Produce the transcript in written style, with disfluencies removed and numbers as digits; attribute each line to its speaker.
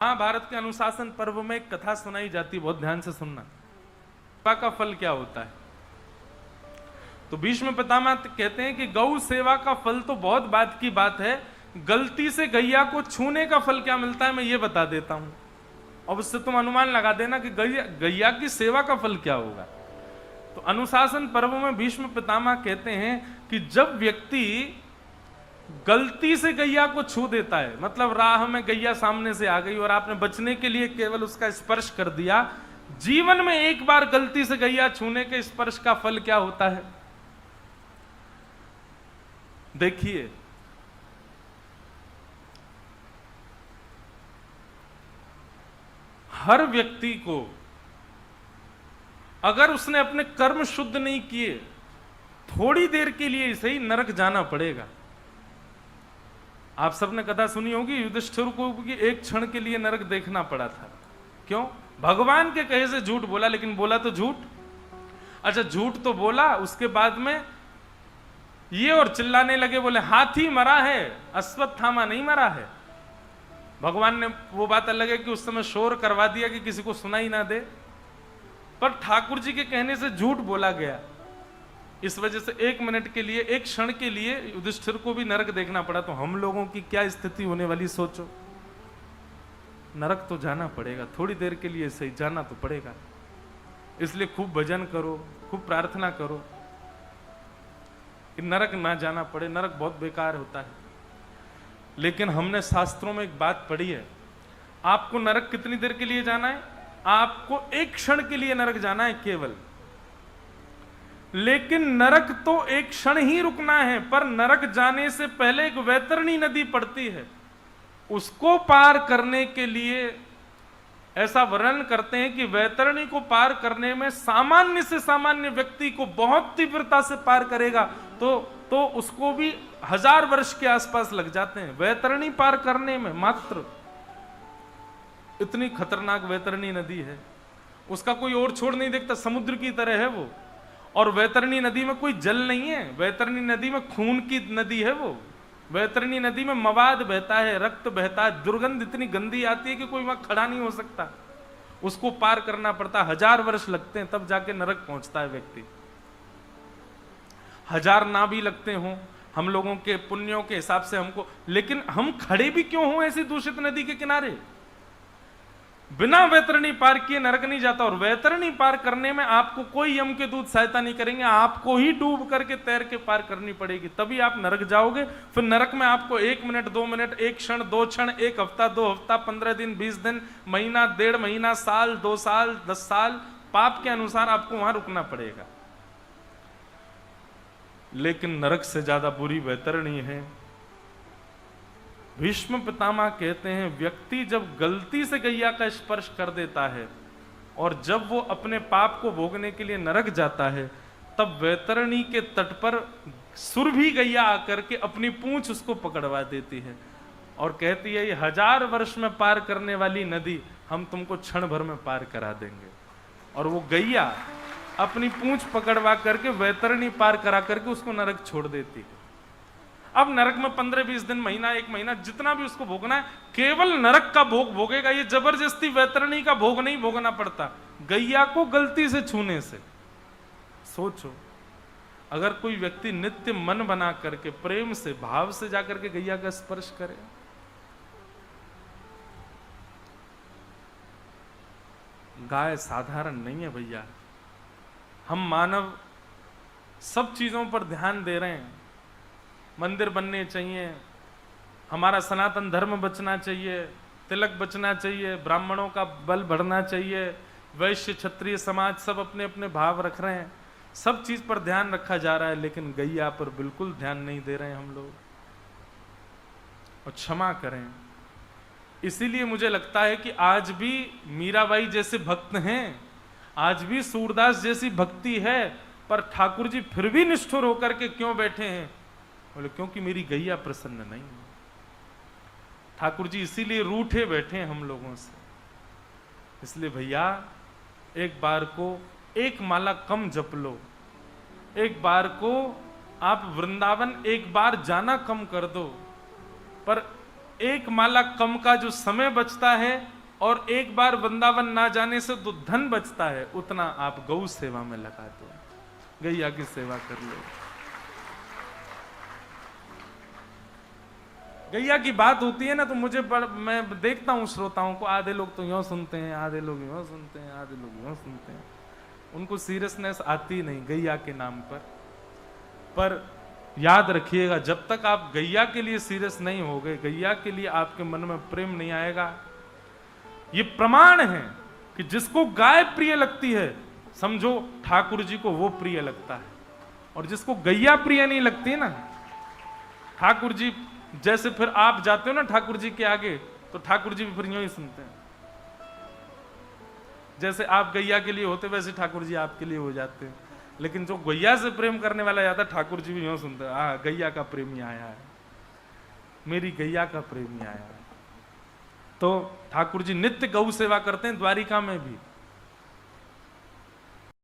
Speaker 1: महाभारत के अनुशासन पर्व में एक कथा सुनाई जाती है, बहुत ध्यान से सुनना। सेवा का फल क्या होता है? तो भीष्म पितामह कहते हैं कि गौ सेवा का फल तो बहुत बात की बात है, गलती से गैया को छूने का फल क्या मिलता है मैं ये बता देता हूं, और उससे तुम अनुमान लगा देना कि गैया की सेवा का फल क्या होगा। तो अनुशासन पर्व में भीष्म पितामह कहते हैं कि जब व्यक्ति गलती से गैया को छू देता है, मतलब राह में गैया सामने से आ गई और आपने बचने के लिए केवल उसका स्पर्श कर दिया, जीवन में एक बार गलती से गैया छूने के स्पर्श का फल क्या होता है? देखिए, हर व्यक्ति को अगर उसने अपने कर्म शुद्ध नहीं किए, थोड़ी देर के लिए सही नरक जाना पड़ेगा। आप सबने कथा सुनी होगी, युधिष्ठिर को एक क्षण के लिए नरक देखना पड़ा था। क्यों? भगवान के कहे से झूठ बोला, लेकिन बोला तो झूठ। अच्छा, झूठ तो बोला, उसके बाद में ये और चिल्लाने लगे, बोले हाथी मरा है, अश्वत्थामा नहीं मरा है। भगवान ने वो बात अलग है कि उस समय शोर करवा दिया कि किसी को सुनाई ना दे, पर ठाकुर जी के कहने से झूठ बोला गया। इस वजह से एक मिनट के लिए, एक क्षण के लिए युधिष्ठिर को भी नरक देखना पड़ा। तो हम लोगों की क्या स्थिति होने वाली सोचो। नरक तो जाना पड़ेगा, थोड़ी देर के लिए सही जाना तो पड़ेगा। इसलिए खूब भजन करो, खूब प्रार्थना करो कि नरक ना जाना पड़े। नरक बहुत बेकार होता है। लेकिन हमने शास्त्रों में एक बात पढ़ी है, आपको नरक कितनी देर के लिए जाना है? आपको एक क्षण के लिए नरक जाना है केवल। लेकिन नरक तो एक क्षण ही रुकना है, पर नरक जाने से पहले एक वैतरणी नदी पड़ती है, उसको पार करने के लिए ऐसा वर्णन करते हैं कि वैतरणी को पार करने में सामान्य से सामान्य व्यक्ति को बहुत तीव्रता से पार करेगा तो उसको भी 1000 वर्ष के आसपास लग जाते हैं वैतरणी पार करने में। मात्र इतनी खतरनाक वैतरणी नदी है, उसका कोई और छोर नहीं देखता, समुद्र की तरह है वो। और वैतरणी नदी में कोई जल नहीं है, वैतरणी नदी में खून की नदी है वो। वैतरणी नदी में मवाद बहता है, रक्त बहता है, दुर्गंध इतनी गंदी आती है कि कोई वहां खड़ा नहीं हो सकता। उसको पार करना पड़ता, 1000 वर्ष लगते हैं तब जाके नरक पहुंचता है व्यक्ति। 1000 ना भी लगते हों हम लोगों के पुण्यों के हिसाब से हमको, लेकिन हम खड़े भी क्यों हों ऐसी दूषित नदी के किनारे? बिना वैतरणी पार किए नरक नहीं जाता। और वैतरणी पार करने में आपको कोई यम के दूत सहायता नहीं करेंगे, आपको ही डूब करके तैर के पार करनी पड़ेगी, तभी आप नरक जाओगे। फिर नरक में आपको 1 मिनट, 2 मिनट, 1 क्षण, 2 क्षण, 1 हफ्ता, 2 हफ्ता, 15 दिन, 20 दिन, महीना, 1.5 महीना, साल, 2 साल, 10 साल, पाप के अनुसार आपको वहां रुकना पड़ेगा। लेकिन नरक से ज्यादा बुरी वैतरणी है। भीष्म पितामह कहते हैं, व्यक्ति जब गलती से गैया का स्पर्श कर देता है और जब वो अपने पाप को भोगने के लिए नरक जाता है, तब वैतरणी के तट पर सुरभि गैया आकर के अपनी पूंछ उसको पकड़वा देती है और कहती है, ये 1000 वर्ष में पार करने वाली नदी हम तुमको क्षण भर में पार करा देंगे। और वो गैया अपनी पूंछ पकड़वा करके वैतरणी पार करा करके उसको नरक छोड़ देती है। अब नरक में 15-20 दिन, महीना, 1 महीना, जितना भी उसको भोगना है, केवल नरक का भोग भोगेगा। ये जबरदस्ती वैतरणी का भोग नहीं भोगना पड़ता गैया को गलती से छूने से। सोचो, अगर कोई व्यक्ति नित्य मन बना करके प्रेम से, भाव से जाकर के गैया का स्पर्श करे, गाय साधारण नहीं है भैया। हम मानव सब चीजों पर ध्यान दे रहे हैं, मंदिर बनने चाहिए, हमारा सनातन धर्म बचना चाहिए, तिलक बचना चाहिए, ब्राह्मणों का बल बढ़ना चाहिए, वैश्य क्षत्रिय समाज सब अपने अपने भाव रख रहे हैं, सब चीज पर ध्यान रखा जा रहा है, लेकिन गैया पर बिल्कुल ध्यान नहीं दे रहे हैं हम लोग। और क्षमा करें, इसीलिए मुझे लगता है कि आज भी मीराबाई जैसे भक्त हैं, आज भी सूरदास जैसी भक्ति है, पर ठाकुर जी फिर भी निष्ठुर होकर के क्यों बैठे हैं? बोले क्योंकि मेरी गैया प्रसन्न नहीं है। ठाकुर जी इसीलिए रूठे बैठे हैं हम लोगों से। इसलिए भैया, एक बार को एक माला कम जप लो, एक बार को आप वृंदावन एक बार जाना कम कर दो, पर एक माला कम का जो समय बचता है और एक बार वृंदावन ना जाने से जो धन बचता है, उतना आप गौ सेवा में लगा दो, गैया की सेवा कर लो। गैया की बात होती है ना, तो मैं देखता हूं श्रोताओं को, आधे लोग तो यूं सुनते हैं, आधे लोग यूं सुनते हैं, आधे लोग यूं सुनते हैं, उनको सीरियसनेस आती नहीं गैया के नाम पर याद रखिएगा, जब तक आप गैया के लिए सीरियस नहीं हो गए, गैया के लिए आपके मन में प्रेम नहीं आएगा। ये प्रमाण है कि जिसको गाय प्रिय लगती है, समझो ठाकुर जी को वो प्रिय लगता है, और जिसको गैया प्रिय नहीं लगती ना, ठाकुर जी जैसे फिर आप जाते हो ना ठाकुर जी के आगे, तो ठाकुर जी भी फिर यूं ही सुनते हैं। जैसे आप गैया के लिए होते, वैसे ठाकुर जी आपके लिए हो जाते हैं। लेकिन जो गैया से प्रेम करने वाला जाता है, ठाकुर जी भी यूं सुनते हैं, हाँ गैया का प्रेमी आया है, मेरी गैया का प्रेमी आया है। तो ठाकुर जी नित्य गौ सेवा करते हैं, द्वारिका में भी।